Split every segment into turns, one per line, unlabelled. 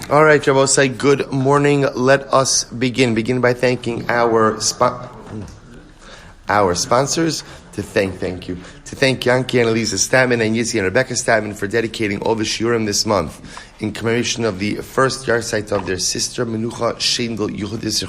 All right, Rabosai, good morning. Let us begin. Begin by thanking our sponsors. To thank Yanky and Aliza Statman and Yitzy and Rebecca Statman for dedicating all the shiurim this month in commemoration of the first yarzheit of their sister Menucha Shaindl Yehudis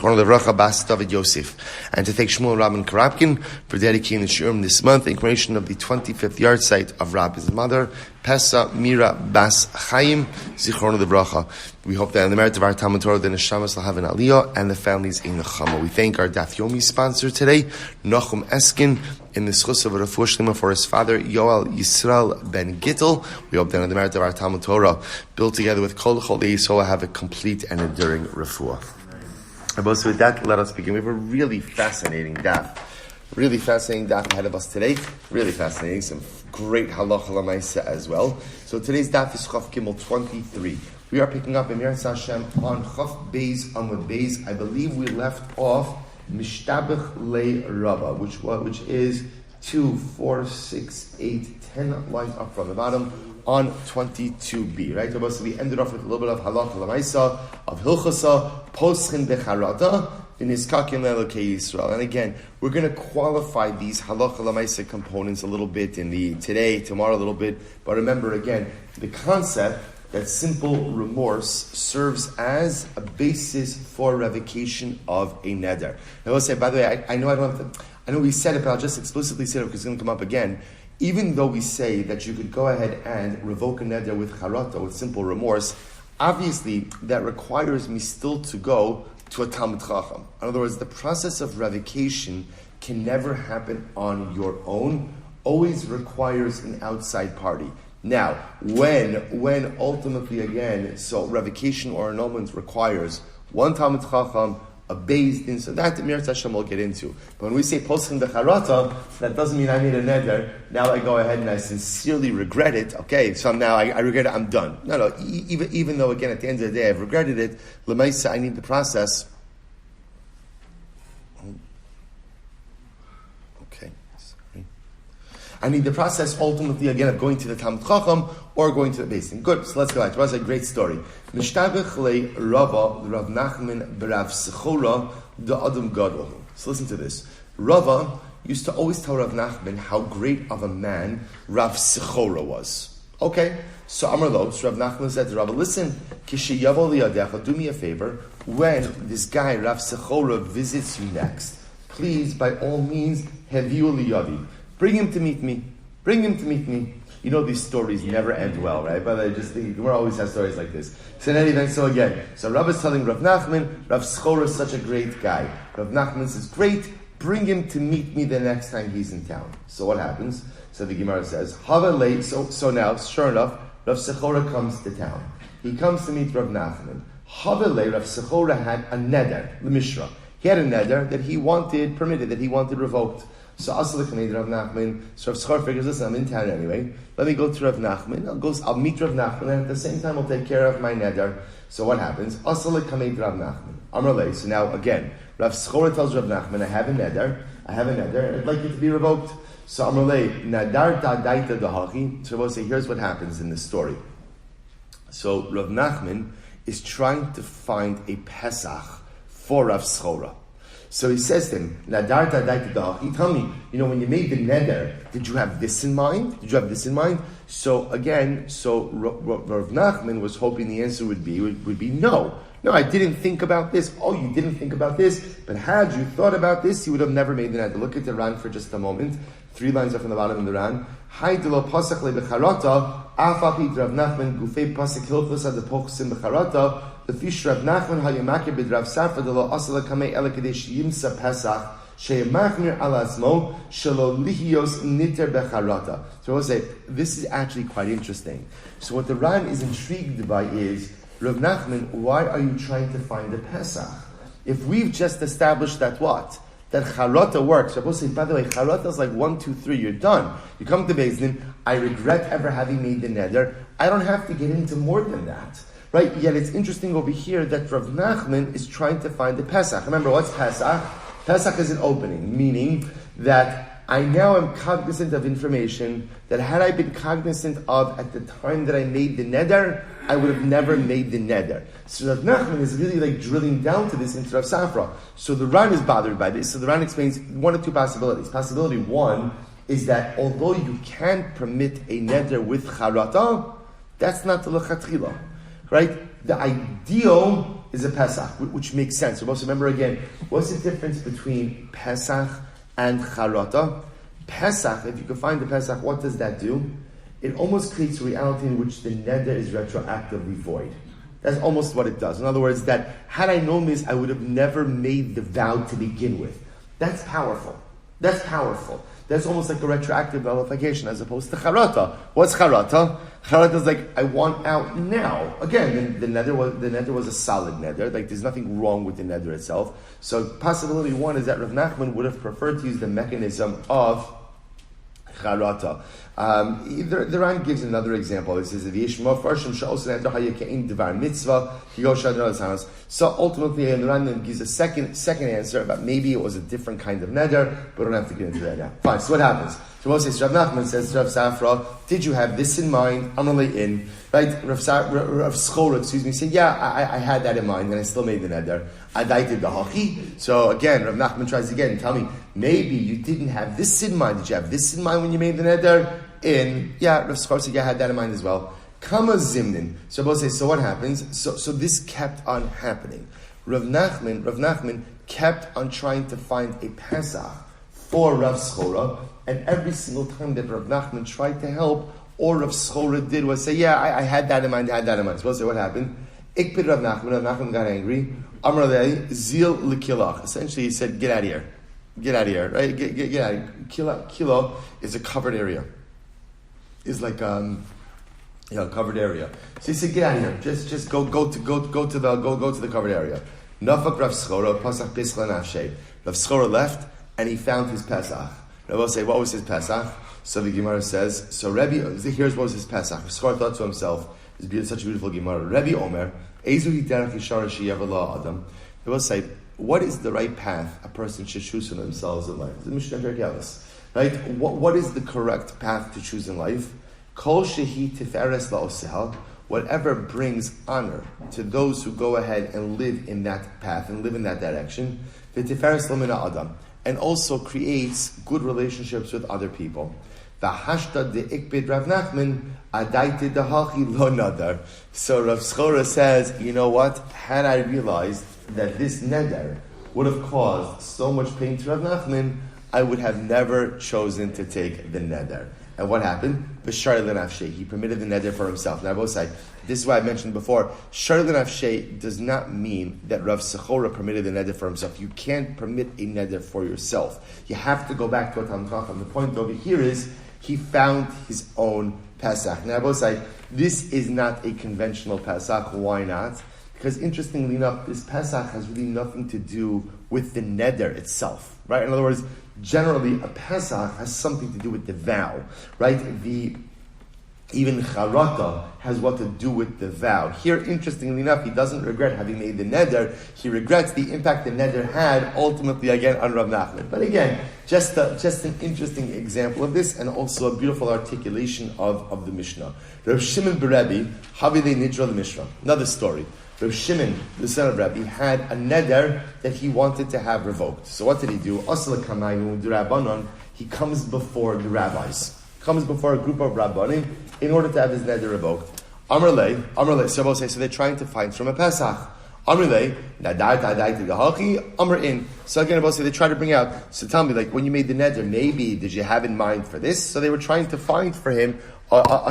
bas Dovid Yosef, and to thank Shmuel and Robyn Korobkin for dedicating the shiurim this month in commemoration of the 25th yarzheit of Rabbi's mother Pessa Mira bas Chaim zichron lebracha. We hope that in the merit of our Talmud Torah, the neshamas will have an aliyah and the families in Nechama. We thank our Daf Yomi sponsor today, Nochum Eskin, in the zechus of a refuah sheleima for his father, Yoel Yisroel Ben Gittel. We hope that in the merit of our Talmud Torah, built together with Kol Yisrael, will have a complete and enduring refuah. And so with that, let us begin. We have a really fascinating daf. Really fascinating daf ahead of us today. Really fascinating. Some great halacha l'maisa as well. So today's daf is Chaf Gimel 23. We are picking up in Yitzy Hashem on Chaf Beis Amud Beis. I believe we left off Mishtabich Le Rabba, which is 2, 4, 6, 8, 10 lines up from the bottom on 22b, right? So we ended off with a little bit of halacha l'maisa, of hilchasa, poschin becharata, v'niskakim le'elokei Yisrael. And again, we're going to qualify these halacha l'maisa components a little bit tomorrow a little bit. But remember again, the concept that simple remorse serves as a basis for revocation of a neder. I will say, by the way, I know we said it, but I'll just explicitly say it because it's going to come up again. Even though we say that you could go ahead and revoke a neder with charata, with simple remorse, obviously that requires me still to go to a Talmud Chacham. In other words, the process of revocation can never happen on your own, always requires an outside party. Now, when ultimately again, so revocation or annulment requires one Talmud Chacham, a Beis Din, so that the Menucha Shaindl will get into. But when we say poschin becharata, that doesn't mean I made a neder. Now I go ahead and I sincerely regret it. Okay, so now I regret it. I'm done. No. Even though again at the end of the day I've regretted it, l'maisa I need the process. Okay, sorry. I need the process ultimately again of going to the Talmud Chacham or going to the Beis Din. Good. So let's go back. It was a great story. Mishtabich le Rava, Rav Nachman b'Rav Sechora, the Adam Gadol. So listen to this. Rava used to always tell Rav Nachman how great of a man Rav Sechora was. Okay, so Amar Lo, so Rav Nachman said to Rava, listen, Kishi Yavo liyadecha, do me a favor, when this guy Rav Sechora visits you next, please, by all means, heviu liyadi. Bring him to meet me. You know these stories never end well, right? But I just think Gemara always has stories like this. So in any event, so Rav is telling Rav Nachman, Rav Sechora is such a great guy. Rav Nachman says, great, bring him to meet me the next time he's in town. So what happens? So the Gemara says, Hava late, so now, sure enough, Rav Sechora comes to town. He comes to meet Rav Nachman. Hava late, Rav Sechora had a neder, the Mishra. He had a neder that he wanted permitted, that he wanted revoked. So Rav Nachman, so Rav Sechora figures, listen, I'm in town anyway. Let me go to Rav Nachman. I'll meet Rav Nachman, and at the same time I'll take care of my neder. So what happens? Rav Nachman. Amrlei. So now again, Rav Sechora tells Rav Nachman, I have a neder, and I'd like it to be revoked. So Amrlei, nadar da'daita dahachi. So we'll say, here's what happens in this story. So Rav Nachman is trying to find a Pesach for Rav Sechora. So he says to him, Nadar da'daita dahachi. Tell me, when you made the neder, did you have this in mind? So again, Rav Nachman was hoping the answer would be no. No, I didn't think about this. Oh, you didn't think about this? But had you thought about this, you would have never made the neder. Look at the Ran for just a moment. 3 lines up from the bottom of the Ran. Hay de lo pasach le becharata, afapit Rav Nachman gufei pasach hilchus ad pochsim becharata, the fish Rav Nachman hayamake bid Rav Sarfa de lo asala kamei ele kadesh yimsa pesach, sheyamachmir alasmo, shelo lihios niter becharata. So I will say, this is actually quite interesting. So what the Ran is intrigued by is, Rav Nachman, why are you trying to find a Pesach? If we've just established that what? That charata works. I will say, by the way, charata is like 1, 2, 3, you're done. You come to Beis Din, I regret ever having made the neder. I don't have to get into more than that. Right? Yet it's interesting over here that Rav Nachman is trying to find the Pesach. Remember, what's Pesach? Pesach is an opening, meaning that I now am cognizant of information that had I been cognizant of at the time that I made the neder, I would have never made the neder. So Rav Nachman is really like drilling down to this into Rav Safra. So the Ran is bothered by this. So the Ran explains one of two possibilities. Possibility one is that although you can permit a neder with charata, that's not the lechatchila, right? The ideal is a Pesach, which makes sense. So also remember again, what's the difference between Pesach and charata? Pesach, if you can find the Pesach, what does that do? It almost creates a reality in which the neder is retroactively void. That's almost what it does. In other words, that had I known this, I would have never made the vow to begin with. That's powerful. That's powerful. That's almost like a retroactive nullification as opposed to charata. What's charata? Charata is like, I want out now. Again, the neder was a solid neder. Like, there's nothing wrong with the neder itself. So possibility one is that Rav Nachman would have preferred to use the mechanism of charata. The Ran gives another example. It says, so ultimately, the Ran gives a second answer about maybe it was a different kind of neder, but we don't have to get into that now. Fine, so what happens? So Moses Rav Nachman says to Rav Safra, did you have this in mind? Amalei in. Right? Rav Schora, said, yeah, I had that in mind, and I still made the neder. Adaited the hachi. So again, Rav Nachman tries again and tell me, maybe you didn't have this in mind. Did you have this in mind when you made the neder? Rav Schora said, yeah, I had that in mind as well. Kama zimnin. So both say, so what happens? So this kept on happening. Rav Nachman kept on trying to find a Pesach for Rav Schora, and every single time that Rav Nachman tried to help, all Rav Schora did was say, yeah, I had that in mind, So we'll say, what happened? Ikpid Rav Nachman got angry. Amar lei, zil l'kilach. Essentially, he said, get out of here. Get out of here, right? Get out of here. Kilo is a covered area. Is like covered area. So he said, get out of here. Just go to the covered area. Nafak Rav Schora, Pasach Pisla Nafshe. Rav Schora left and he found his Pesach. Rav will say, what was his Pesach? So the Gemara says, so Rebbe, here's what was his Pesach. Rav Schora thought to himself, it's such a beautiful Gemara. Rebbe Omer, Ezu Hiterach Yishara Sheyever La Adam. They will say, what is the right path a person should choose for themselves in life? The Mishnah very careless. Right? What is the correct path to choose in life? Kol shehi tiferes la'oseh, whatever brings honor to those who go ahead and live in that path and live in that direction. V'tiferes lo min ha'adam, and also creates good relationships with other people. V'hashta de'ikbid Rav Nachman adaiti dehachi lo nadar. So Rav Schora says, you know what? Had I realized that this neder would have caused so much pain to Rav Nachman, I would have never chosen to take the neder. And what happened? B'shar l'nafshei. He permitted the neder for himself. Now, I will say, this is what I mentioned before. Shar l'nafshei does not mean that Rav Schora permitted the neder for himself. You can't permit a neder for yourself. You have to go back to a Talmud Chacham. The point over here is, he found his own Pesach. Now, I will say, this is not a conventional Pesach. Why not? Because interestingly enough, this Pesach has really nothing to do with the neder itself, right? In other words, generally, a Pesach has something to do with the vow, right? Even charata has what to do with the vow. Here, interestingly enough, he doesn't regret having made the neder. He regrets the impact the neder had ultimately again on Rav Nachman. But again, just an interesting example of this, and also a beautiful articulation of the Mishnah. Rav Shimon Berebi, Havile Nidra the Mishnah. Another story. Rav Shimon, the son of Rabbi, had a neder that he wanted to have revoked. So what did he do? He comes before the rabbis. Comes before a group of rabbanim in order to have his neder revoked. Amrlei, so they're trying to find from a Pesach. Amrlei, Amr in. So again, they try to bring out, so tell me, like, when you made the neder, maybe did you have in mind for this? So they were trying to find for him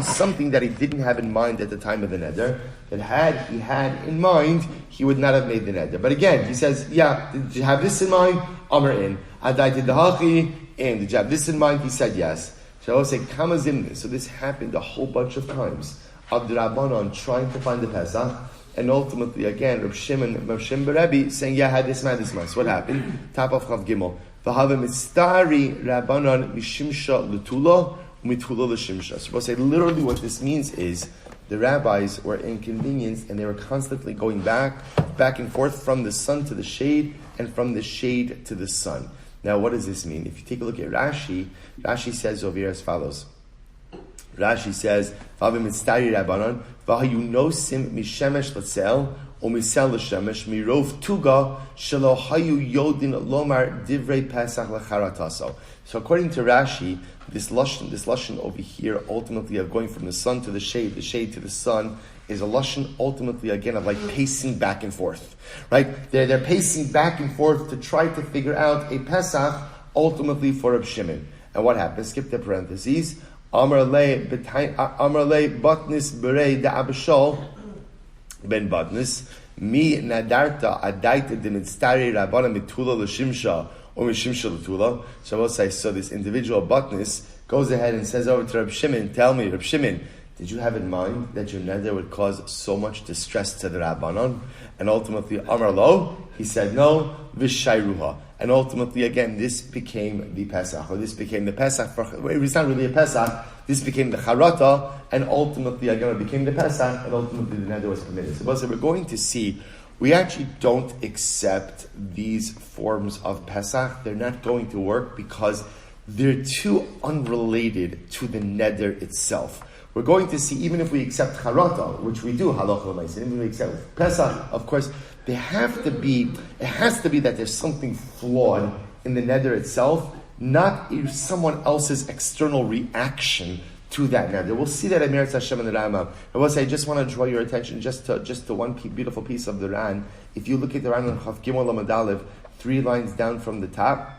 something that he didn't have in mind at the time of the neder, that had he had in mind, he would not have made the neder. But again, he says, yeah, did you have this in mind? Amr in. Adaited the hachi in. Did you have this in mind? He said yes. So I will say, Kamazimnis. So this happened a whole bunch of times. Of the Rabbanon trying to find the Pesach, and ultimately again, Rav Shimon Berebi saying, yeah, I had this man. So what happened? Top of Chav Gimel. V'hava mitztari Rabbanon mishimsha l'tula u'mitula l'shimsha. So we'll say, literally what this means is, the rabbis were inconvenienced and they were constantly going back and forth from the sun to the shade and from the shade to the sun. Now, what does this mean? If you take a look at Rashi says over here as follows. Rashi says, "Vavim mitztari rabbanon v'hayu nosim mishemesh l'tzel u'misel l'shemesh mirov tuga shelo hayu yodin lomar divrei pesach l'charataso." So according to Rashi, this lashon over here, ultimately of going from the sun to the shade to the sun, is a lashon ultimately again of like pacing back and forth, right? They're pacing back and forth to try to figure out a Pesach ultimately for Reb Shimon. And what happens? Skip the parentheses. Amar le batnis berei da abishol ben batnis mi nadarta adaita dimitztari rabbana mitula l'shimsha or mishimsha l'tula. So I will say, so this individual batnis goes ahead and says over to Reb Shimon, tell me, Reb Shimon, did you have in mind that your neder would cause so much distress to the Rabbanon? And ultimately, Amar lo, he said no, v'shayruha. And ultimately, again, this became the Pesach, or this became the Pesach. It's not really a Pesach. This became the Charata, and ultimately, again, it became the Pesach, and ultimately the neder was permitted. So we're going to see, we actually don't accept these forms of Pesach. They're not going to work because they're too unrelated to the neder itself. We're going to see, even if we accept Charata, which we do, halacha l'maisa, even if we accept Pesach, of course, it has to be that there's something flawed in the neder itself, not someone else's external reaction to that neder. We'll see that in Menucha Shaindl Yehudis. I will say, I just want to draw your attention just to one beautiful piece of the Ran. If you look at the Ran on Chaf Gimel Amud Aleph, 3 lines down from the top,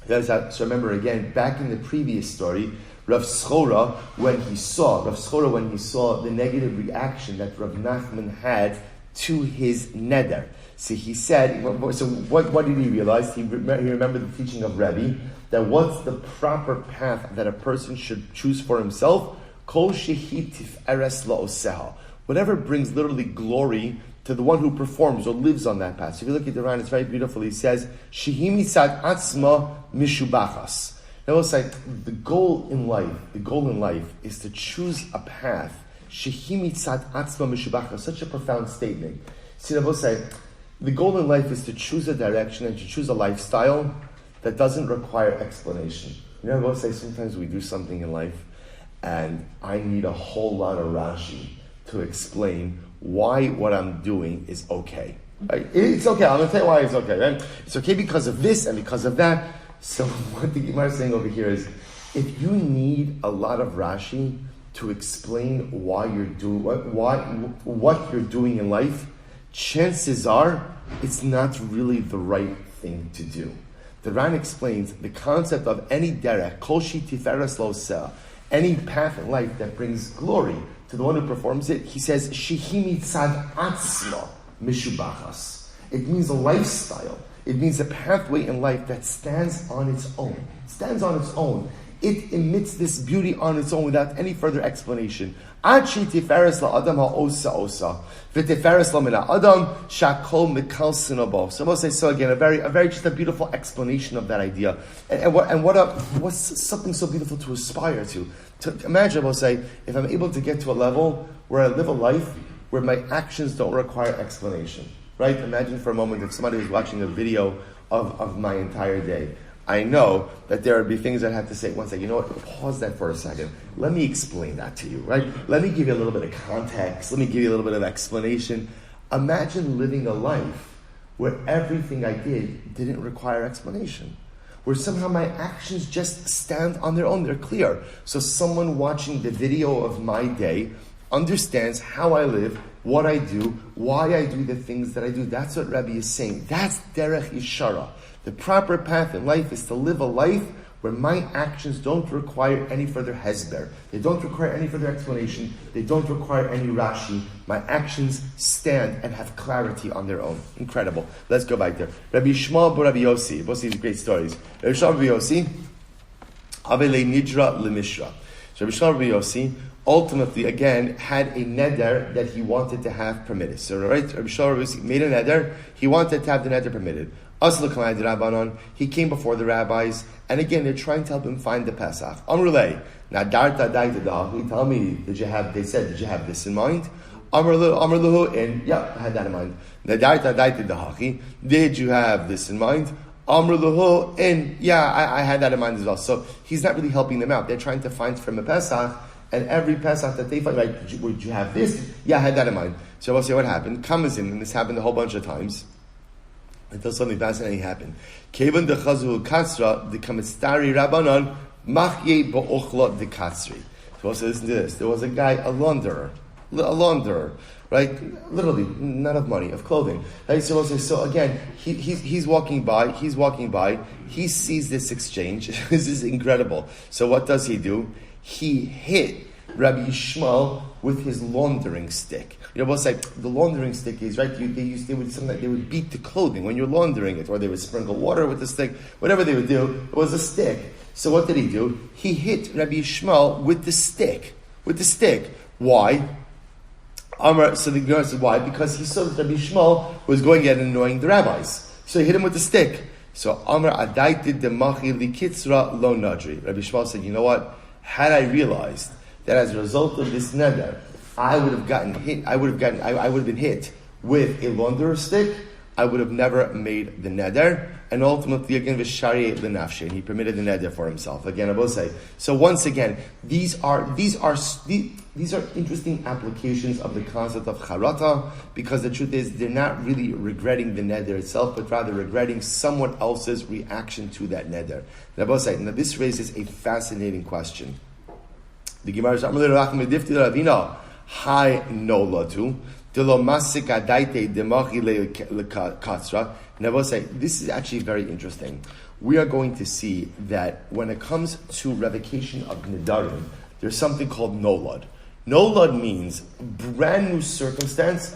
so remember again, back in the previous story, Rav Schora, when he saw the negative reaction that Rav Nachman had to his neder, so he said, so what did he realize? He remembered the teaching of Rebbe, that what's the proper path that a person should choose for himself? Kol shehi tif'eres la'oseha. Whatever brings literally glory to the one who performs or lives on that path. So if you look at the Ran, it's very beautiful. He says, shehi mitzad atzma mishubachas. Now, it's like the goal in life is to choose a path. Shehi mitzad atzma mishubachas. Such a profound statement. See, I will say, the goal in life is to choose a direction and to choose a lifestyle that doesn't require explanation. You know, I will say sometimes we do something in life, and I need a whole lot of Rashi to explain why what I'm doing is okay. Right? It's okay. I'm going to tell you why it's okay. Right? It's okay because of this and because of that. So what the Gemara is saying over here is, if you need a lot of Rashi to explain why you're doing what you're doing in life, chances are it's not really the right thing to do. The Ran explains the concept of any derech, kol shi tiferes lo seh, any path in life that brings glory to the one who performs it. He says, shehi mitzad atzma mishubachas. It means a lifestyle. It means a pathway in life that stands on its own. It emits this beauty on its own without any further explanation. Ad shi tiferes la'adam ha'osa osa, v'tiferes la'min ha'adam shakol mikal sinabo. So I will say, so again, a very just a beautiful explanation of that idea. What's something so beautiful to aspire to? To imagine, I will say, if I'm able to get to a level where I live a life where my actions don't require explanation. Right? Imagine for a moment if somebody was watching a video of my entire day. I know that there would be things I'd have to say. One second, you know what? Pause that for a second. Let me explain that to you, right? Let me give you a little bit of context. Let me give you a little bit of explanation. Imagine living a life where everything I didn't require explanation. Where somehow my actions just stand on their own. They're clear. So someone watching the video of my day understands how I live, what I do, why I do the things that I do. That's what Rabbi is saying. That's derech yishara. The proper path in life is to live a life where my actions don't require any further hesber. They don't require any further explanation. They don't require any Rashi. My actions stand and have clarity on their own. Incredible. Let's go back there. Rabbi Shmuel Rabbi Yossi. Both these great stories. Rabbi Shmuel Rabbi Yossi, Avele Nidra Lemishra. So Rabbi Shmuel Rabbi Yossi ultimately, again, had a neder that he wanted to have permitted. So, right, Rabbi Shmuel Rabbi Yossi made a neder. He wanted to have the neder permitted. He came before the rabbis, and again, they're trying to help him find the Pesach. Amrulay, nadarta daita, tell me, did you have this in mind? Amruluhu, and yeah, I had that in mind. Nadarta daita, did you have this in mind? Amruluhu, and yeah, I had that in mind as well. So he's not really helping them out. They're trying to find from a Pesach, and every Pesach that they find, right, would you have this? Yeah, I had that in mind. So I'll say what happened. Comes in, and this happened a whole bunch of times, until something fascinating happened. Kevan de Chazu Katzra, the Kamistari Rabbanon, Machye Bo'ochla de Katzri. So also listen to this. There was a guy, a launderer, right? Literally, not of money, of clothing. Right? So again, he's walking by, he sees this exchange. This is incredible. So what does he do? He hit Rabbi Yishmael with his laundering stick. You know, what's like the laundering stick is, right? They would beat the clothing when you're laundering it, or they would sprinkle water with the stick, whatever they would do, it was a stick. So what did he do? He hit Rabbi Yishmael with the stick. Why? So the Gemara said, why? Because he saw that Rabbi Yishmael was going and annoying the rabbis. So he hit him with the stick. So Amar Adaitid Demachi Likitzra Lo Nadri. Rabbi Yishmael said, you know what? Had I realized that as a result of this neder, I would have been hit with a launderer stick, I would have never made the neder, and ultimately again v'shari l'nafshe, and he permitted the neder for himself. Again, I will say. So once again, these are interesting applications of the concept of charata, because the truth is they're not really regretting the neder itself, but rather regretting someone else's reaction to that neder. And I will say, now this raises a fascinating question. The Gemara says, Hi nolatu. And I will say, this is actually very interesting. We are going to see that when it comes to revocation of Nedarim, there's something called nolad. Nolad means a brand new circumstance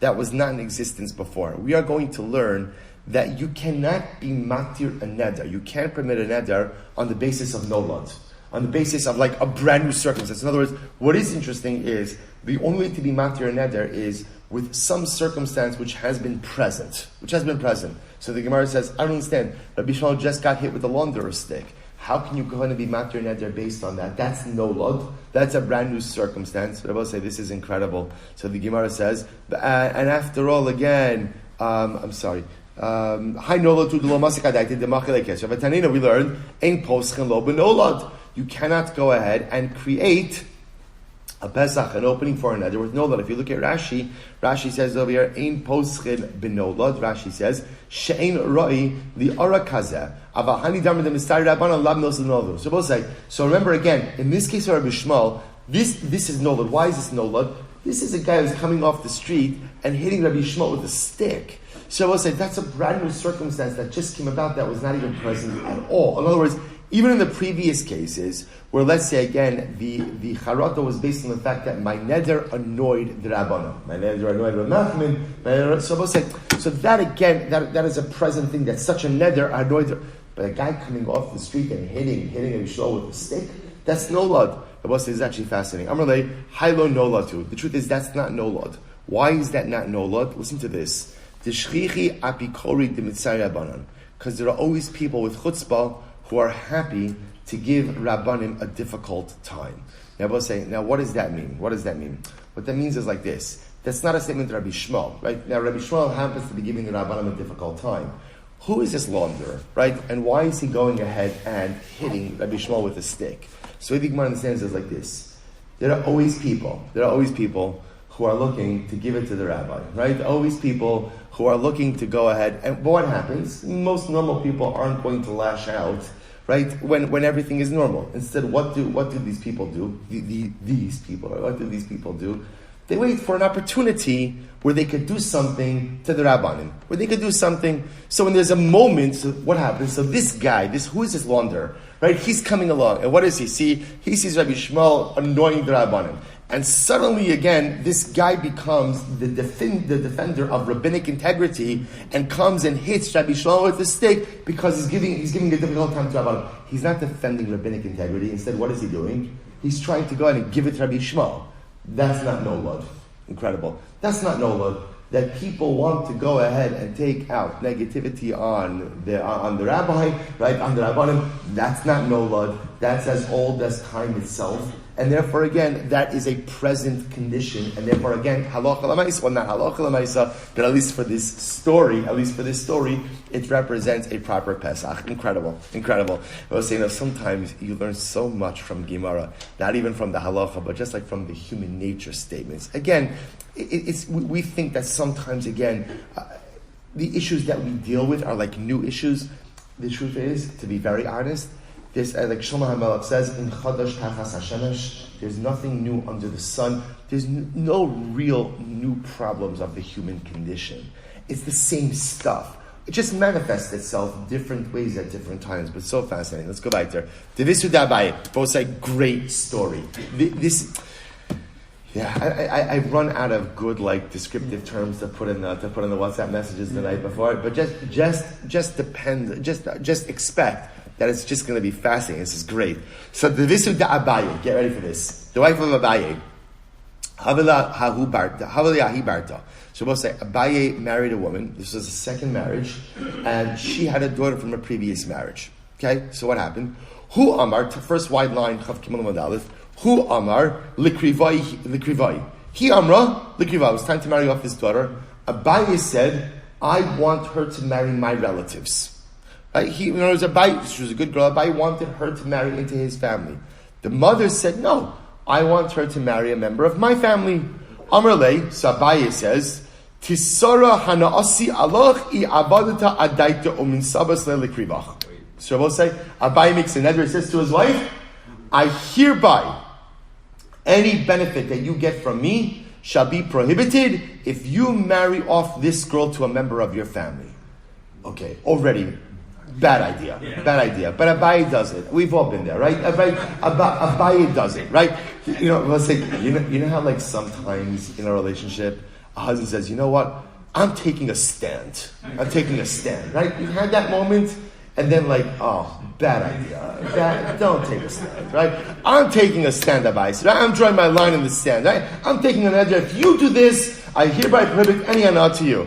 that was not in existence before. We are going to learn that you cannot be matir a neder. You can't permit a neder on the basis of nolad, on the basis of like a brand new circumstance. In other words, what is interesting is the only way to be matir a neder is with some circumstance which has been present. So the Gemara says, I don't understand. Rabbi Yishmael just got hit with a launderer stick. How can you go ahead and be matir a neder based on that? That's nolad. That's a brand new circumstance. But I will say this is incredible. So the Gemara says, and after all, again, I'm sorry. Hi nolad tu lo masikadaiti demachile kesher. But Tanina we learned ein poschen lo benolad. You cannot go ahead and create a Pesach, an opening for a neder with nolad. If you look at Rashi says over here, ein poschen benolad. Rashi says, she'ein roi li ara kazeh. So remember again, in this case of Rabbi Yishmael, this is nolad. Why is this nolad? This is a guy who's coming off the street and hitting Rabbi Yishmael with a stick. So I will say that's a brand new circumstance that just came about that was not even present at all. In other words, even in the previous cases, where let's say again, the charata was based on the fact that my neder annoyed the Rabbanon. My neder annoyed Rav Nachman. So that again, that is a present thing, that such a neder annoyed. But a guy coming off the street and hitting a Yisrael with a stick, that's nolad. The boss is actually fascinating. Amrlei, Hailo nolad too. The truth is that's not nolad. Why is that not nolad? Listen to this. Because there are always people with chutzpah who are happy to give Rabbanim a difficult time. Now, what does that mean? What that means is like this. That's not a statement to Rabbi Yishmael, right? Now, Rabbi Yishmael happens to be giving the Rabbanim a difficult time. Who is this launderer, right? And why is he going ahead and hitting Rabbi Yishmael with a stick? So the Gemara understands is like this. There are always people who are looking to give it to the rabbi, right? Always people who are looking to go ahead. And what happens? Most normal people aren't going to lash out, right? When everything is normal. Instead, what do these people do? What do these people do? They wait for an opportunity where they could do something to the Rabbanim, where they could do something. So when there's a moment, so what happens? So this guy, who is this launderer, right? He's coming along, and what does he see? He sees Rabbi Yishmael annoying the Rabbanim. And suddenly again, this guy becomes the defender of rabbinic integrity and comes and hits Rabbi Yishmael with a stick because he's giving a difficult time to Rabbanim. He's not defending rabbinic integrity. Instead, what is he doing? He's trying to go ahead and give it to Rabbi Yishmael. That's not nolad. Incredible. That's not nolad. That people want to go ahead and take out negativity on the rabbi, right? On the rabbanim. That's not nolad. that's as old as time itself, and therefore again, that is a present condition, and therefore again, halacha l'maisa, well not halacha l'maisa, but at least for this story, it represents a proper Pesach. Incredible. I was saying that sometimes you learn so much from Gemara, not even from the halacha, but just like from the human nature statements. Again, we think that sometimes, again, the issues that we deal with are like new issues. The truth is, to be very honest, there's, like Shlomo HaMelech says, in Chadash Tachas HaShemesh, there's nothing new under the sun. There's no real new problems of the human condition. It's the same stuff. It just manifests itself different ways at different times, but so fascinating. Let's go back there. Devisu Dabaye, both say great story. I run out of good descriptive terms to put in the WhatsApp messages the night before, but just expect that it's just going to be fascinating. This is great. So the Visu da Abaye, get ready for this. The wife of Abaye, Havila Ahi Barta. So we'll say Abaye married a woman. This was a second marriage, and she had a daughter from a previous marriage. Okay, so what happened? Hu Amar, first wide line, Chav Kimal Madalith. Hu Amar Likrivai. He Amra Likrivai. It was time to marry off his daughter. Abaye said, I want her to marry my relatives. Right? She was a good girl. Abaye wanted her to marry into his family. The mother said, no, I want her to marry a member of my family. Amrle, so Abaye says, Tisara hanaasi aloch I abadata adaita umin sabas le'likrivach. So we'll say, Abaye makes a neder. He says to his wife, I hereby, any benefit that you get from me shall be prohibited if you marry off this girl to a member of your family. Okay, already, bad idea. But Abaye does it. We've all been there, right? Abaye does it, right? Let's say, you know how sometimes in a relationship, a husband says, you know what? I'm taking a stand, right? You've had that moment, and then bad idea. Don't take a stand, right? I'm taking a stand, Abaye said. I'm drawing my line in the stand, right? I'm taking an edge. If you do this, I hereby prohibit any anah to you.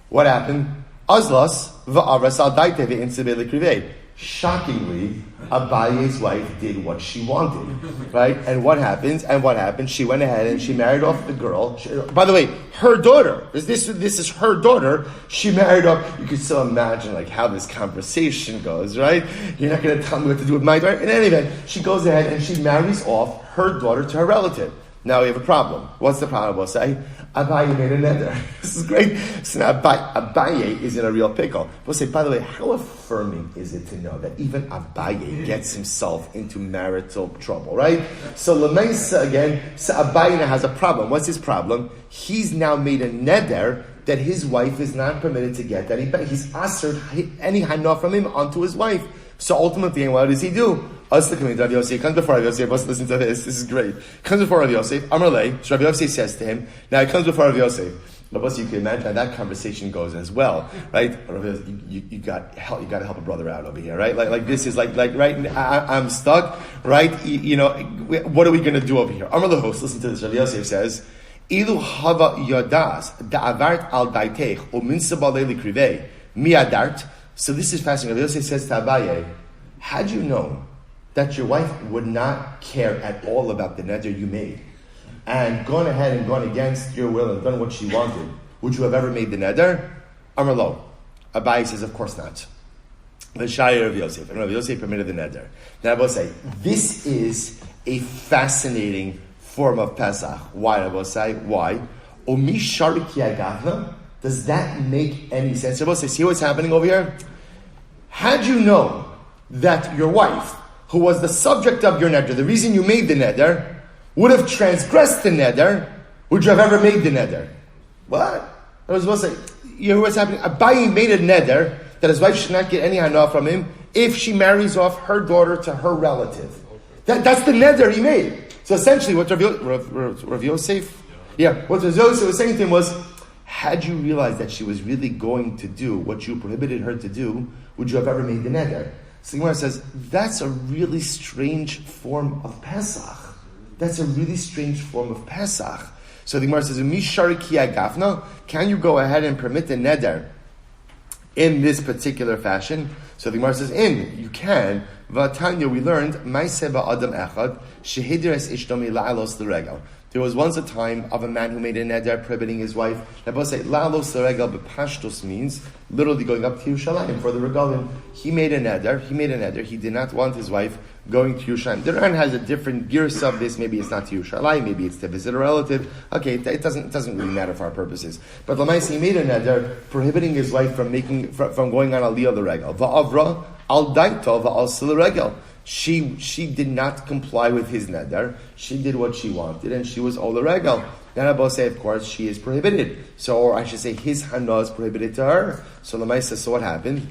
What happened? Azlas va'aras al daite ve'intzebe l'krivei. Shockingly, Abaye's wife did what she wanted, right? And what happens? She went ahead and she married off the girl. By the way, her daughter. This is her daughter. She married off. You can still imagine how this conversation goes, right? You're not going to tell me what to do with my daughter. In any event, she goes ahead and she marries off her daughter to her relative. Now we have a problem. What's the problem? We'll say, Abaye made a neder. This is great. So now Abaye is in a real pickle. We'll say, by the way, how affirming is it to know that even Abaye gets himself into marital trouble, right? So Lemaisa again, so Abaye now has a problem. What's his problem? He's now made a neder that his wife is not permitted to get, that he's assered any hana from him onto his wife. So ultimately, what does he do? He comes before Rav Yosef. Let's listen to this. This is great. He comes before Rav Yosef. Amrle. So Rav Yosef says to him. Now he comes before Rav Yosef. But you can imagine how that conversation goes as well, right? You got to help a brother out over here, right? This is right. I'm stuck, right? What are we going to do over here? Amrle host. Listen to this. Rav Yosef says, "Ilu hava yadas da'avart al daitech u'minsabale likrivei miadart." So this is fascinating. Rav Yosef says to Abaye, had you known that your wife would not care at all about the neder you made, and gone ahead and gone against your will and done what she wanted, would you have ever made the neder? Amar lo. Abaye says, of course not. V'shayir Rav Yosef. And Rav Yosef permitted the neder. Now I will say, this is a fascinating form of Pesach. Why, I will say? Why? Omi shari ki agavna? Does that make any sense? I will say, see what's happening over here? Had you known that your wife, who was the subject of your neder, the reason you made the neder, would have transgressed the neder, would you have ever made the neder? What? I was supposed to say, you know what's happening? Abaye made a neder that his wife should not get any hana from him if she marries off her daughter to her relative. That's the neder he made. So essentially what Rav Yosef was saying to him was, had you realized that she was really going to do what you prohibited her to do, would you have ever made the neder? So Gemara says, that's a really strange form of Pesach. So the Gemara says, can you go ahead and permit the neder in this particular fashion? So the Gemara says, you can. V'atanya, we learned, Ma'aseh Adam Echad, Shehidir es ishto mila'alos l'regal. There was once a time of a man who made a neder prohibiting his wife. Rabbi say, la'alos l'regal b'pashtos means literally going up to Yerushalayim for the regalim. He made a neder. He did not want his wife going to Yerushalayim. The Ran has a different gears of this. Maybe it's not to Yerushalayim. Maybe it's to visit a relative. Okay, it doesn't really matter for our purposes. But Lamaisi, he made a neder prohibiting his wife from going on aliyah l'regal. Va'avra al daito va'al sil regal. She did not comply with his neder. She did what she wanted, and she was ola regal. Then Abba say, of course, she is prohibited. So, or I should say, his hana is prohibited to her. So Lamai says, so what happened?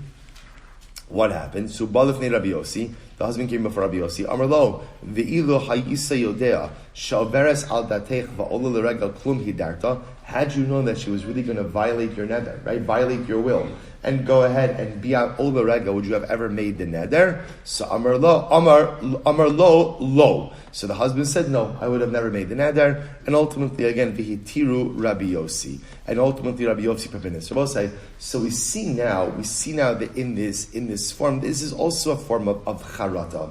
So balifnei Rabbi Yossi, the husband came before Rabbi Yossi. Amar lo, ve'ilu hayisa yodea shalveres al datech va'ola l'regal klum hidarta. Had you known that she was really going to violate your neder, right? Violate your will, and go ahead and be out ola rega, would you have ever made the neder? So Amar lo. So the husband said, no, I would have never made the neder. And ultimately, again, vihitiru Rabbi Yossi. And ultimately, Rabbi Yossi prevented. So both say, so we see now that in this form, this is also a form of charata.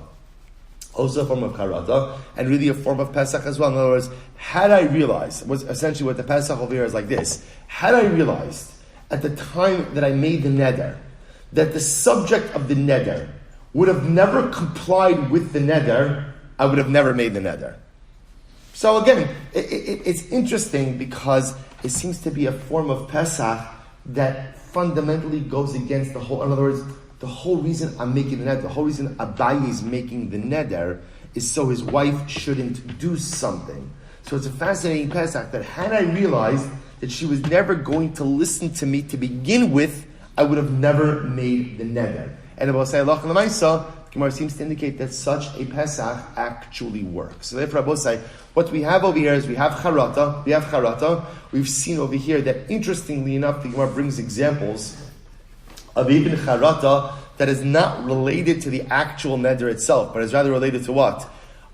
Also a form of charata, and really a form of Pesach as well. In other words, had I realized, essentially what the Pesach over here is like this, had I realized at the time that I made the neder, that the subject of the neder would have never complied with the neder, I would have never made the neder. So again, it's interesting because it seems to be a form of Pesach that fundamentally goes against the whole, in other words, the whole reason I'm making the neder, the whole reason Abaye is making the neder is so his wife shouldn't do something. So it's a fascinating Pesach that had I realized that she was never going to listen to me to begin with, I would have never made the neder. And Abba say, Allah Lamaisa, Gemara seems to indicate that such a Pesach actually works. So therefore, Abba say, what we have over here is we have charata. We've seen over here that interestingly enough, the Gemara brings examples of even charata that is not related to the actual neder itself, but is rather related to what?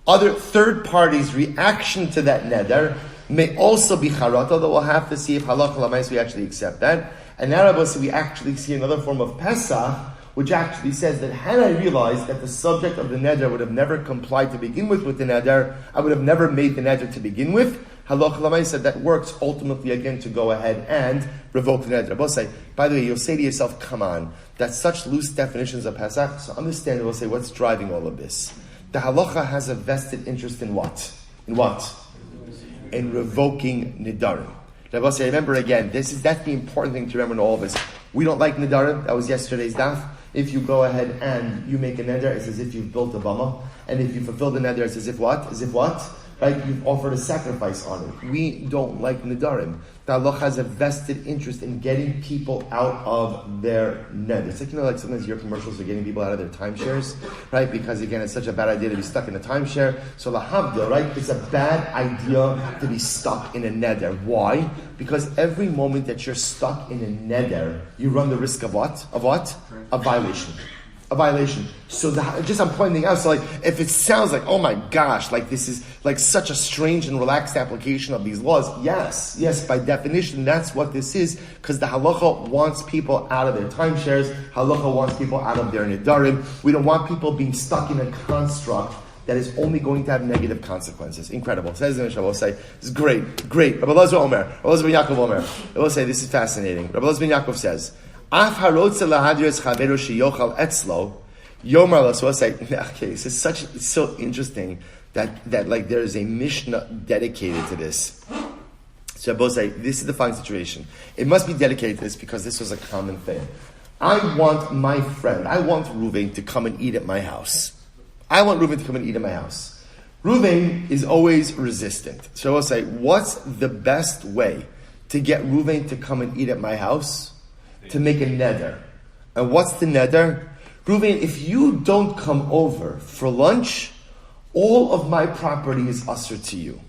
Other third parties' reaction to that neder may also be charata, though we'll have to see if halakha l'mais we actually accept that. And now we actually see another form of Pesach, which actually says that had I realized that the subject of the neder would have never complied to begin with the neder, I would have never made the neder to begin with. Halakha l'mais said that works ultimately again to go ahead and revoke the neder. Both say, by the way, you'll say to yourself, come on, that's such loose definitions of Pesach, so understand, we'll say, what's driving all of this? The halacha has a vested interest in what? In revoking Nedarim. Rabbi say, remember again, that's the important thing to remember in all of this. We don't like Nedarim, that was yesterday's daf. If you go ahead and you make a neder, it's as if you've built a bama. And if you fulfill the neder, it's as if what? Right? You've offered a sacrifice on it. We don't like Nedarim. The Allah has a vested interest in getting people out of their neder. It's like, sometimes your commercials are getting people out of their timeshares, right? Because again, it's such a bad idea to be stuck in a timeshare. So lahavdil, right? It's a bad idea to be stuck in a neder. Why? Because every moment that you're stuck in a neder, you run the risk of what? A violation. A violation. So I'm pointing out, so if it sounds like, oh my gosh, like this is like such a strange and relaxed application of these laws, yes, by definition, that's what this is, because the halacha wants people out of their timeshares, halacha wants people out of their nedarim. We don't want people being stuck in a construct that is only going to have negative consequences. Incredible. Says the Mishnah, will say, this is great. Rabbi Elazar Omer, Rabbi Elazar ben Yaakov Omer. I will say, this is fascinating. Rabbi Elazar ben Yaakov says, Af harotze lahadres chaveru sheyochal etzlo, yomar lo. So I say, okay, this is it's so interesting that like there is a Mishnah dedicated to this. So I both say, this is the fine situation. It must be dedicated to this because this was a common thing. I want Reuven to come and eat at my house. Reuven is always resistant. So I will say, what's the best way to get Reuven to come and eat at my house? To make a neder. And what's the neder? Reuven, if you don't come over for lunch, all of my property is usher to you.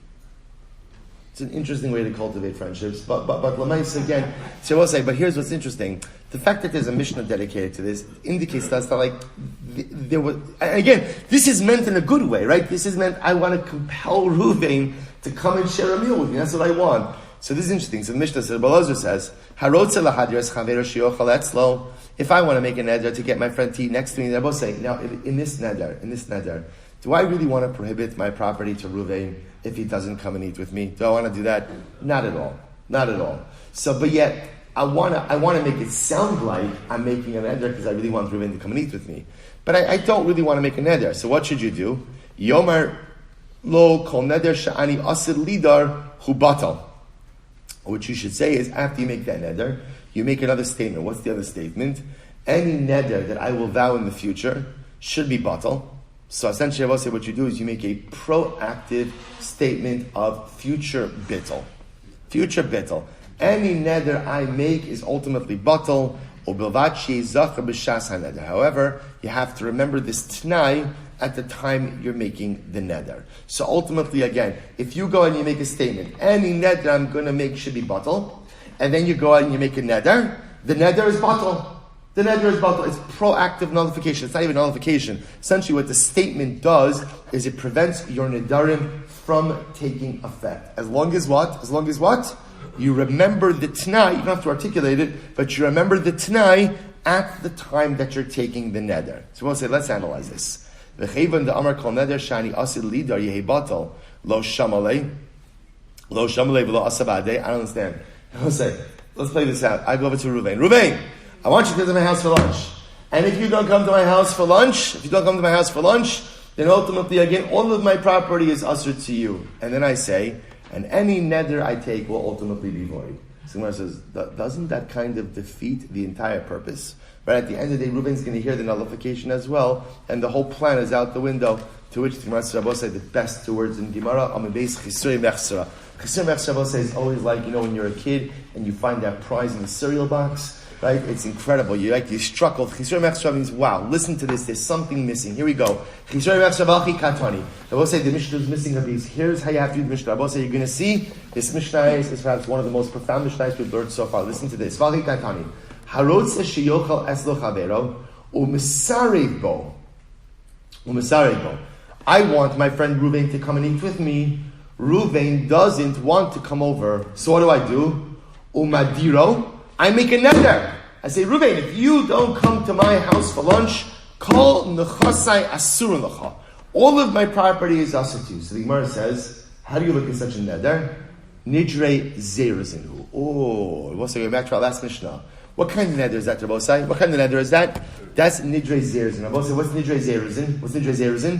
It's an interesting way to cultivate friendships, but Lamais again, so I will say, but here's what's interesting. The fact that there's a Mishnah dedicated to this indicates to us that there was, again, this is meant in a good way, right? This is meant, I want to compel Reuven to come and share a meal with me. That's what I want. So this is interesting. So the Mishnah says, Belazar says, if I want to make a neder to get my friend to eat next to me, they both say, now in this neder, do I really want to prohibit my property to Ruvain if he doesn't come and eat with me? Do I want to do that? Not at all. Not at all. So, but yet, I want to make it sound like I'm making a neder because I really want Ruvain to come and eat with me. But I don't really want to make a neder. So what should you do? Yomer lo kol neder sha'ani asid lidar hu batal. What you should say is, after you make that neder, you make another statement. What's the other statement? Any neder that I will vow in the future should be batal. So essentially, I will say what you do is you make a proactive statement of future bittul. Future bittul. Any neder I make is ultimately batal. However, you have to remember this t'nai at the time you're making the neder. So ultimately, again, if you go and you make a statement, any neder I'm going to make should be batal, and then you go out and you make a neder, the neder is batal. The neder is batal. It's proactive nullification. It's not even nullification. Essentially, what the statement does is it prevents your nedarim from taking effect. As long as what? As long as what? You remember the t'nai. You don't have to articulate it, but you remember the t'nai at the time that you're taking the neder. So we'll say, let's analyze this. V'cheivan da'amar kol neder shani asid lidar yehi batal lo shamalei v'lo asabadei. I don't understand. I'll say, let's play this out. I go over to Ruvain. Ruvain, I want you to come to my house for lunch. And if you don't come to my house for lunch, then ultimately, again, all of my property is usher to you. And then I say, and any neder I take will ultimately be void. So Gemara says, doesn't that kind of defeat the entire purpose? Right at the end of the day, Reuben's going to hear the nullification as well, and the whole plan is out the window. To which the Gemara says the best two words in Gemara, Amabes Chisuri Mechsera. Chisuri Mechsera is always like, when you're a kid and you find that prize in the cereal box. Right? It's incredible. You struggle. Chisur Mechshav means, wow, listen to this. There's something missing. Here we go. Chisur Mechshav Achi Katani. I will say the Mishnah is missing of these. Here's how you have to read the Mishnah. I will say you're going to see this Mishnah is perhaps one of the most profound Mishnahs we've learned so far. Listen to this. Vachi Katani. Harotze sheyochal eslo chavero u'misarev bo. I want my friend Ruvain to come and eat with me. Ruvain doesn't want to come over. So what do? Umadiro. I make a neder. I say, Ruvain, if you don't come to my house for lunch, kol nechasai asur lecha. All of my property is asur to you. So the Gemara says, how do you look at such a neder? Nidre zeruzinhu. Oh, we'll say back to our last Mishnah. What kind of neder is that, Rabosai? What kind of neder is that? That's nidre zeruzin. Rabosai, what's nidre zeruzin?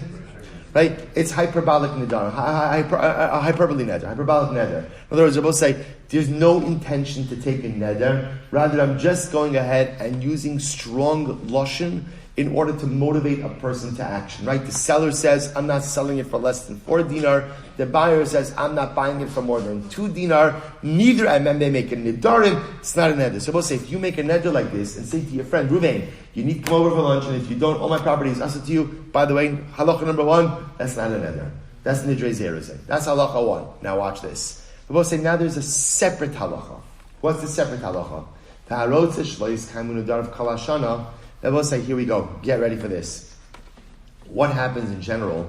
Right? It's hyperbolic neder. Hyperbole neder. Hyperbolic neder. In other words, Rabbi say, there's no intention to take a neder. Rather, I'm just going ahead and using strong lashon in order to motivate a person to action. Right? The seller says, I'm not selling it for less than 4 dinar. The buyer says, I'm not buying it for more than 2 dinar. Neither, and then they make a nedarim. It's not a neder. So Rabbi say, if you make a neder like this and say to your friend, Ruvain, you need to come over for lunch, and if you don't, all my property is asur to you. By the way, halacha number 1, that's not a neder. That's nidre zeruzin. That's halacha 1. Now watch this. We both say now there's a separate halacha. What's the separate halacha? Ta'arotze shlois kaimu nedarav kol hashana. They both say, here we go. Get ready for this. What happens in general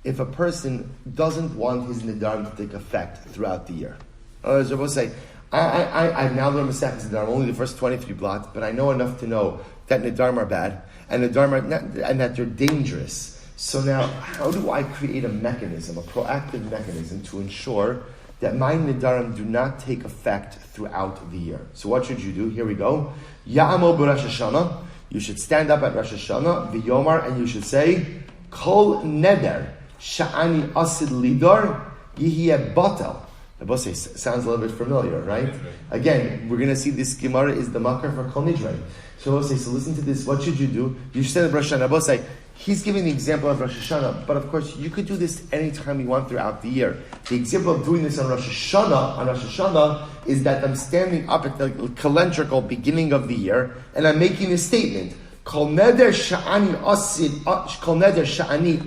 if a person doesn't want his nedarim to take effect throughout the year? They both say, I've now learned Masechus Nedarim, only the first 23 blots, but I know enough to know that nedarim are bad and nedarim are not, and that they're dangerous. So now, how do I create a mechanism, a proactive mechanism to ensure that my nedarim do not take effect throughout the year? So what should you do? Here we go. Ya'amo b'Rosh Hashanah. You should stand up at Rosh Hashanah, v'yomar, and you should say, Kol neder sha'ani asid lidar yihye batel. The boss sounds a little bit familiar, right? Again, we're going to see this Gemara is the makar for Kol Nidrei. So I'll say, so listen to this. What should you do? You should stand at Rosh Hashanah. I'll say, he's giving the example of Rosh Hashanah, but of course you could do this anytime you want throughout the year. The example of doing this on Rosh Hashanah is that I'm standing up at the calendrical beginning of the year and I'm making a statement. Kol neder sha'ani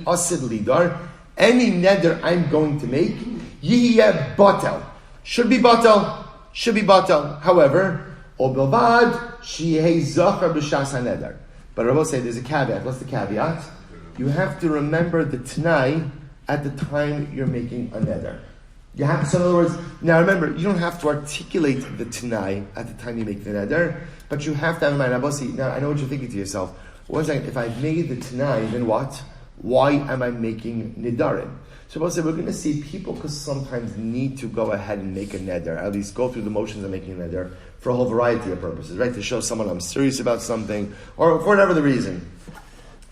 asid lidar. Any neder I'm going to make, yihye batel. Should be batel. However, obilvad sheyeh zachar b'shas haneder. But I will say there's a caveat. What's the caveat? You have to remember the t'nai at the time you're making a neder. You have to, so in other words, now remember, you don't have to articulate the Tanai at the time you make the neder, but you have to have in mind, now I know what you're thinking to yourself. One second, if I've made the Tanai, then what? Why am I making Nedarim? So we're going to see people could sometimes need to go ahead and make a neder, at least go through the motions of making a neder for a whole variety of purposes, right? To show someone I'm serious about something, or for whatever the reason.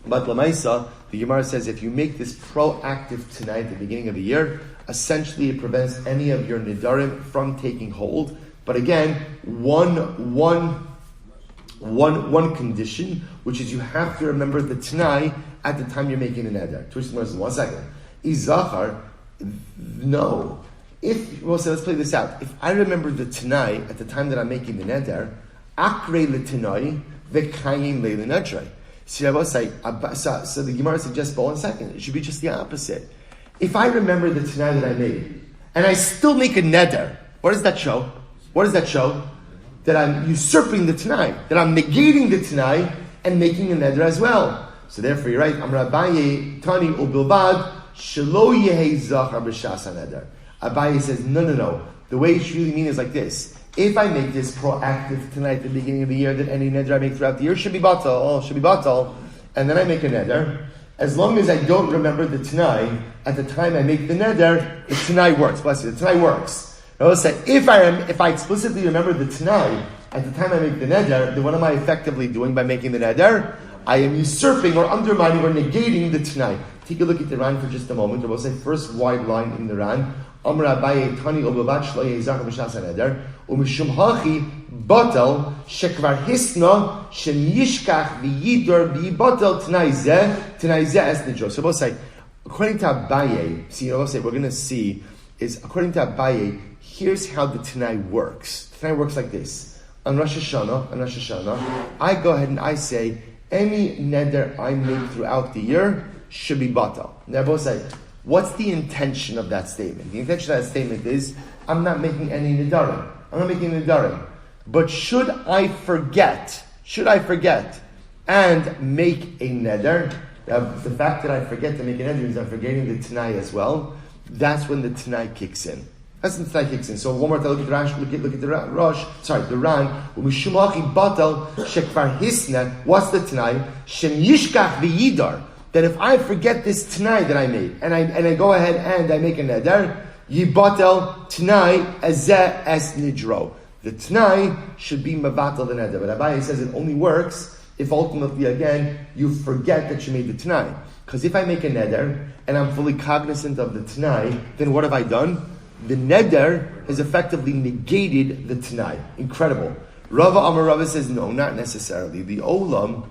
But Lamaisa, the Gemara says, if you make this proactive tonight at the beginning of the year, essentially it prevents any of your nedarim from taking hold. But again, one condition, which is you have to remember the Tanai at the time you're making the neder. Twitch the Gemara says, 1 second. Izachar, no. Let's play this out. If I remember the Tanai at the time that I'm making the neder, akre l'Tanai v'kayim le'lenedrei. So the Gemara suggests, but 1 second, it should be just the opposite. If I remember the Tanai that I made, and I still make a neder, what does that show? What does that show? That I'm usurping the Tanai, that I'm negating the Tanai and making a neder as well. So therefore, you're right. Amar Abaye Tani ubilbad shelo yehi zachar b'shas haneder. Abaye says, no. The way it should really mean is like this. If I make this proactive tonight at the beginning of the year, that any neder I make throughout the year should be batal, and then I make a neder, as long as I don't remember the Tanai at the time I make the neder, the Tanai works. Bless you, the Tanai works. I will say, if I explicitly remember the Tanai at the time I make the neder, then what am I effectively doing by making the neder? I am usurping or undermining or negating the Tanai. Take a look at the Ran for just a moment. I will say, first wide line in the Ran. Amr Abaye Tani Obavat Shlo Yezach B'Shas HaNeder Umishum Hachi Batel Shekvar Hisna Shem Yishkach V'Yidor V'Yibatel Tanai Zeh Es Nidro. So we'll say, according to Abaye, we're going to see is according to Abaye, here's how the Tanai works. The Tanai works like this. On Rosh Hashanah, I go ahead and I say, any neder I make throughout the year should be batal. Now both say, what's the intention of that statement? The intention of that statement is, I'm not making any nedarim. But should I forget and make a neder, the fact that I forget to make a neder means I'm forgetting the Tanai as well. That's when the Tanai kicks in. So one more time, look at the Ran. The Ran. Umishum batal shekvar hisna. What's the Tanai? Shem yishkach v'yidar. That if I forget this Tanai that I made, and I go ahead and I make a neder, yibatel Tanai azeh es nidro. The Tanai should be mabatel the neder. But Abaye says it only works if ultimately, again, you forget that you made the Tanai. Because if I make a neder, and I'm fully cognizant of the Tanai, then what have I done? The neder has effectively negated the Tanai. Incredible. Rava says, no, not necessarily. The olam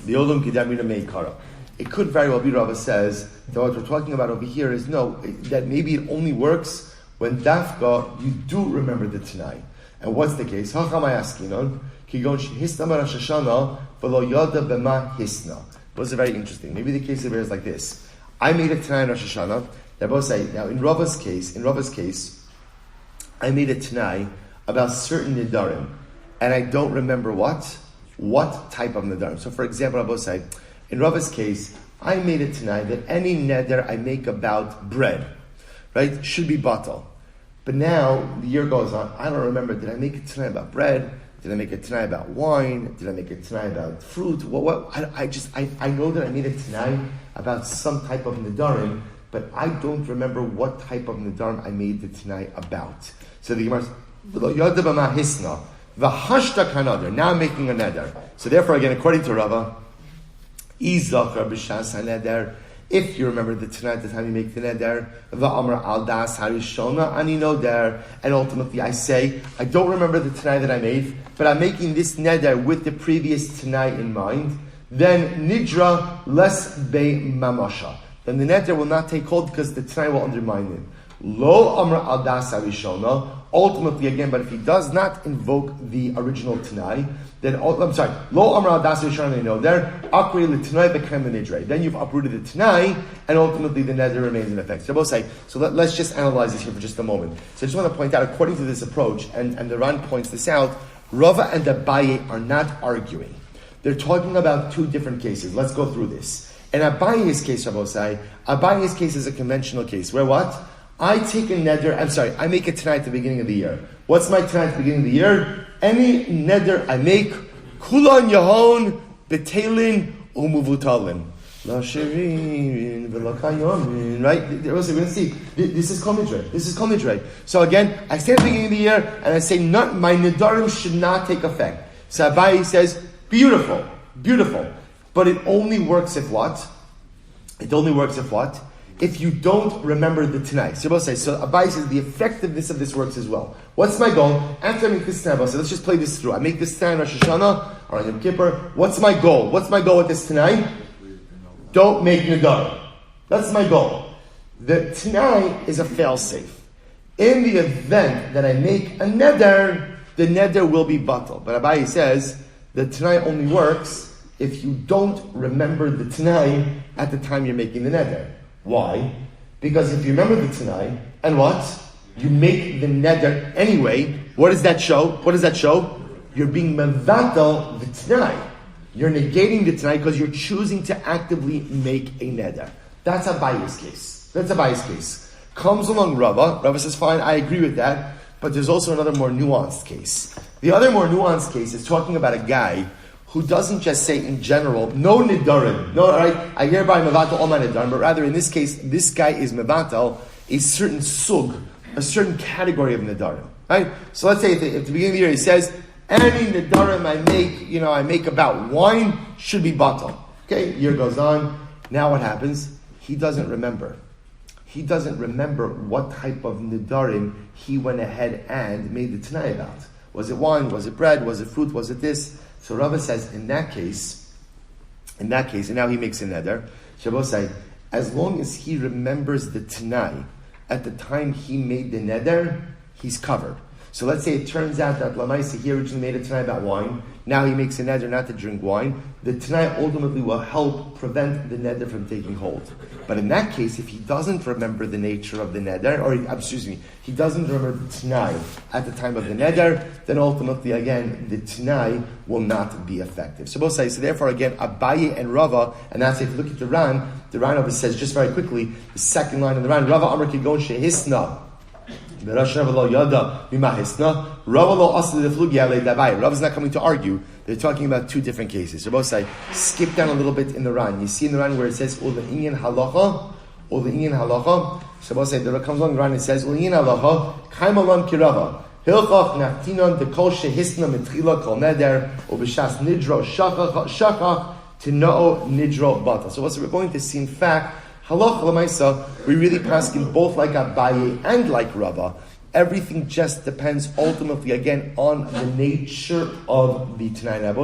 kidamina meikara. It could very well be, Rava says, that what we're talking about over here is that maybe it only works when dafka you do remember the Tanai. And what's the case? Hacham ayaskinon kigon hisna Rosh Hashanah v'lo yada b'ma hisna. Those are very interesting. Maybe the case over here is like this. I made a Tanai in Rosh Hashanah. They both say, now in Rava's case, I made a Tanai about certain Nedarim, and I don't remember what type of Nedarim. So for example, I both say, in Rava's case, I made a Tanai that any Neder I make about bread, right, should be batal. But now, the year goes on, I don't remember, did I make a Tanai about bread? Did I make a Tanai about wine? Did I make a Tanai about fruit? I know that I made a Tanai about some type of Nedarim, but I don't remember what type of Nedarim I made the Tanai about. So the Gemara says, now I'm making a Neder. So therefore, again, according to Rava, Izachar b'shas haneder. If you remember the Tanai at the time you make the neder, va'amar al das harishona ani noder, and ultimately I say I don't remember the Tanai that I made, but I'm making this neder with the previous Tanai in mind. Then nidra les be mamasha. Then the neder will not take hold because the Tanai will undermine it. Lo amar al das harishona. Ultimately, again, but if he does not invoke the original Tanai, then lo amar al das harishona no there akri le Tanai became the nidre. Then you've uprooted the Tanai, and ultimately the neder remains in effect. So both say. So let's just analyze this here for just a moment. So I just want to point out, according to this approach, and the Ran points this out, Rava and Abaye are not arguing. They're talking about two different cases. Let's go through this. In Abaye's case, Abaye's case is a conventional case where what? I take a neder, I make a tanai at the beginning of the year. What's my tanai at the beginning of the year? Any neder I make, kulan yahon, betelin, umuvutalin. La shirin, v'lakayomin, right? We're going to see. This is commentary. So again, I say at the beginning of the year, and I say, my nedarim should not take effect. So Abaye says, beautiful. But it only works if what? If you don't remember the Tanai. So Abaye says the effectiveness of this works as well. What's my goal? After I make this Tanai, let's just play this through. I make this Tanai on Rosh Hashanah or on Yom Kippur. What's my goal? What's my goal with this Tanai? Don't make Nedarim. That's my goal. The Tanai is a fail-safe. In the event that I make a Neder, the Neder will be batal. But Abaye says the Tanai only works if you don't remember the Tanai at the time you're making the Neder. Why? Because if you remember the Tanai, and what? You make the Neder anyway, what does that show? You're being mevatel the Tanai. You're negating the Tanai because you're choosing to actively make a Neder. That's Abaye's case. Comes along Rava says, fine, I agree with that, but there's also another more nuanced case. The other more nuanced case is talking about a guy who doesn't just say in general, no Nedarim, no, right, I hereby mevatel all my Nedarim, but rather in this case, this guy is mevatel a certain sug, a certain category of Nedarim, right? So let's say at the beginning of the year he says, any Nedarim I make about wine should be batal. Okay, year goes on, now what happens? He doesn't remember what type of Nedarim he went ahead and made the Tanai about. Was it wine? Was it bread? Was it fruit? Was it this? So Rava says, in that case, and now he makes a neder, Shabbosai, as long as he remembers the Tanai at the time he made the neder, he's covered. So let's say it turns out that Lamaisa, he originally made a Tanai about wine, now he makes a neder not to drink wine, the Tanai ultimately will help prevent the neder from taking hold. But in that case, if he doesn't remember the nature of the neder, he doesn't remember the Tanai at the time of the neder, then ultimately, again, the Tanai will not be effective. So therefore, again, Abaye and Rava, and that's if you look at the Ran over says, just very quickly, the second line of the Ran, Rava Amar Kigon Shehisna, Rava's not coming to argue. They're talking about two different cases. Rabbi skip down a little bit in the Ran. You see in the Ran where it says Ul Inyan Halacha. There comes along the Ran and it says Ul Inyan Halacha. Chaim Alam Kirava. Hilchach Naftinon the Kol Shehisna Mitchila Kol Neder Ubishas Nidro Shachach Tino Nidro Bata. So we're going to see in fact. Halach l'maisa, we really pass in both like Abaye and like Rava. Everything just depends ultimately again on the nature of the Tanai. On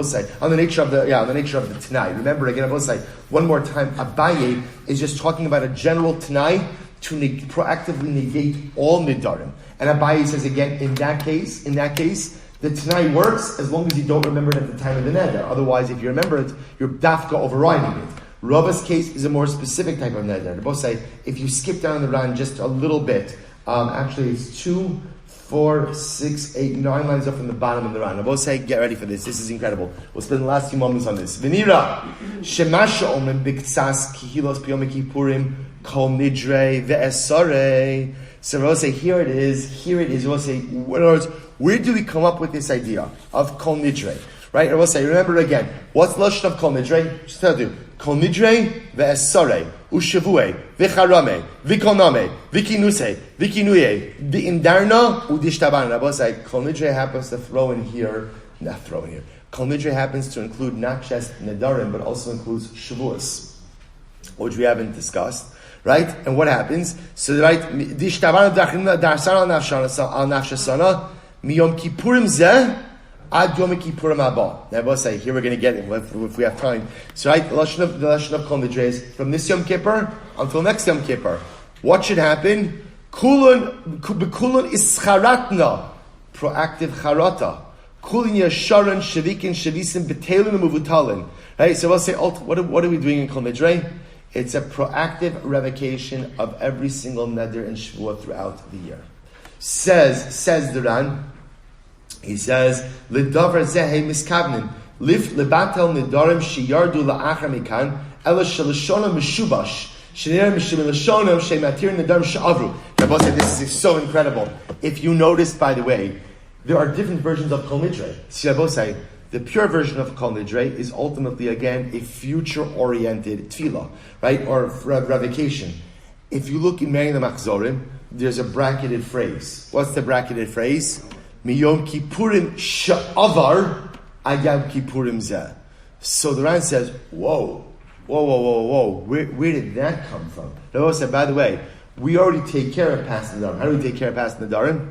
the nature of the Tanai. Remember again, one more time, Abaye is just talking about a general Tanai to proactively negate all Nedarim. And Abaye says again, in that case, the Tanai works as long as you don't remember it at the time of the Neder. Otherwise, if you remember it, you're dafka overriding it. Rava's case is a more specific type of neder. They both say, if you skip down the Ran just a little bit, actually it's 2, 4, 6, 8, 9 lines up from the bottom of the Ran. They both say, get ready for this. This is incredible. We'll spend the last few moments on this. Venira, Shemasha Omen Biktsas Kihilos Piyom Kippurim Kol Nidre Ve'esare. So we'll say, here it is. We'll say, in other words, where do we come up with this idea of Kol Nidre? Right? We'll say, remember again, what's the lashon of Kol Nidre? Just tell you. Kol nidre ve'esare u'shavue v'charame v'koname v'kinuse v'kinuye v'indarna u'dishtaban. Rabbi said Kol nidre happens to Kol nidre happens to include not just nedarim but also includes shavuos, which we haven't discussed. Right? And what happens? So right, dishtaban darsana al nafshasana miyom kippurim zeh. Ad Yom Kippurim Abba. Now, we'll say, here we're going to get it if we have time. So, right, the lashon of Kol Nidre is from this Yom Kippur until next Yom Kippur. What should happen? Kulun ischaratna, proactive charata. Kulun yasharan shavikin shavisim betelin umuvutalin. Right, so we'll say, what are we doing in Kol Nidre? It's a proactive revocation of every single neder and shvuah throughout the year. Says the Ran. He says, "L'davar zeh miskavnin lift lebatel nedarim sheyardu la'achar mikan ela shelashona mishubash shenir mishum lashonam shematir nedarim she'avru Rabbi said this is so incredible. If you notice, by the way, there are different versions of Kol Nidre. See, Rabbi say, the pure version of Kol Nidre is ultimately, again, a future-oriented tefillah, right? Or revocation. If you look in many of the Machzorim, there's a bracketed phrase. What's the bracketed phrase? Miyom Kippurim sha'avar ayam Kippurim zeh. So the Ran says, whoa. Where did that come from? Rabbi said, by the way, we already take care of past Nedarim. How do we take care of past Nedarim?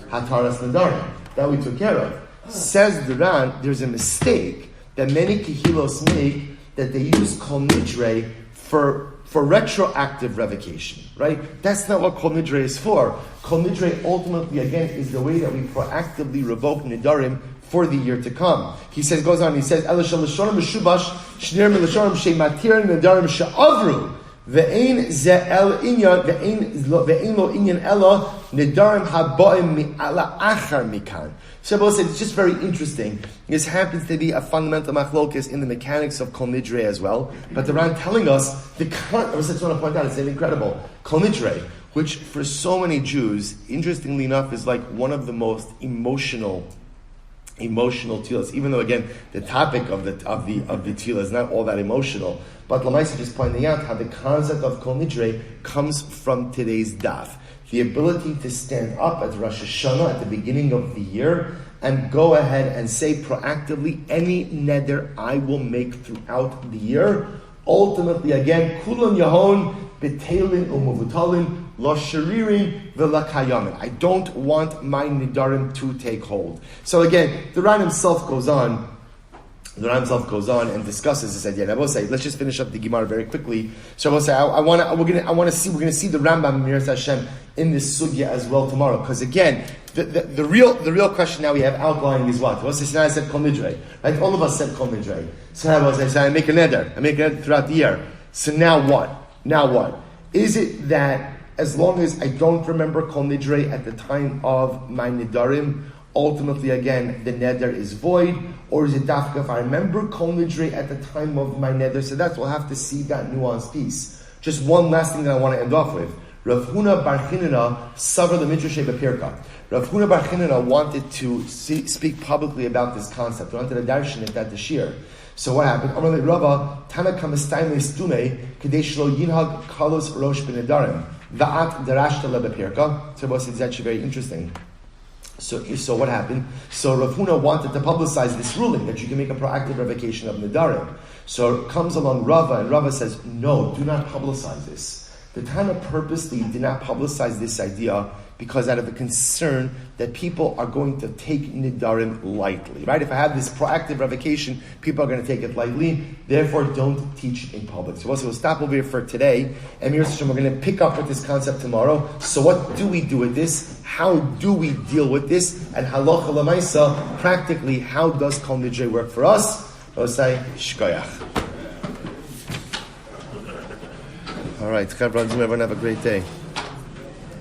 Hataras Nedarim. That we took care of. Says the Ran, there's a mistake that many Kehilos make that they use Kol Nidre for retroactive revocation, right? That's not what Kol Nidre is for. Kol Nidre ultimately, again, is the way that we proactively revoke Nedarim for the year to come. He says, goes on, he says, Ela shel Lishonim Meshubash, Shnir Min Lishonim Shematir Nedarim She'avru, Ve'ein Ze'el Inyan, Ve'ein Lo Inyan Ela, Nedarim Haboim Mi'ala Achar Mikan. Shabbos said, it's just very interesting. This happens to be a fundamental machlokes in the mechanics of Kol Nidre as well. But the Ran telling us, I just want to point out, it's incredible. Kol Nidre, which for so many Jews, interestingly enough, is like one of the most emotional tefillahs, even though again the topic of the tefillah is not all that emotional. But Lamaisa just pointing out how the concept of Kol Nidre comes from today's daf. The ability to stand up at Rosh Hashanah at the beginning of the year and go ahead and say proactively any neder I will make throughout the year. Ultimately, again, kulam yahon betelin umuvutalin lo sharirin v'lakayamin. I don't want my nedarim to take hold. So again, the Ran himself goes on. The Ran himself goes on and discusses this idea. And I will say, let's just finish up the Gemara very quickly. So I will say, we're going to see the Rambam Miras Hashem in this sugya as well tomorrow. Because again, the real question now we have outlining is what? What's this? Now I said Kol Nidre, right? All of us said Kol Nidre. So I was saying, I make a neder throughout the year. So now what? Is it that as long as I don't remember Kol Nidre at the time of my nedarim, ultimately, again, the neder is void, or is it dafka if I remember Kol Nidre at the time of my neder? So we'll have to see that nuanced piece. Just one last thing that I want to end off with. Rav Huna Bar Chinina savar the Menucha Shaindl Yehudis. Rav Huna Bar Chinina wanted to speak publicly about this concept. He wanted to darshan it at the shir. So what happened? Amar le Rava Tana Kamestayim Stume Kadei Shlo Yinhag Kalos Rosh B'Nedarim Va'at Darashta Le B'Pirka. So it's actually very interesting. So what happened? So Rav Huna wanted to publicize this ruling that you can make a proactive revocation of Nedarim. So comes along Rava, and Rava says, no, do not publicize this. The Tana purposely did not publicize this idea because out of a concern that people are going to take Nedarim lightly, right? If I have this proactive revocation, people are going to take it lightly. Therefore, don't teach it in public. So we'll stop over here for today. And we're going to pick up with this concept tomorrow. So what do we do with this? How do we deal with this? And halacha l'maisa, practically, how does Kol Nidre work for us? I'll say, shkoyach. All right, everyone have a great day.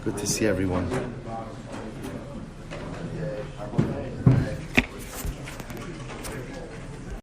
Good to see everyone.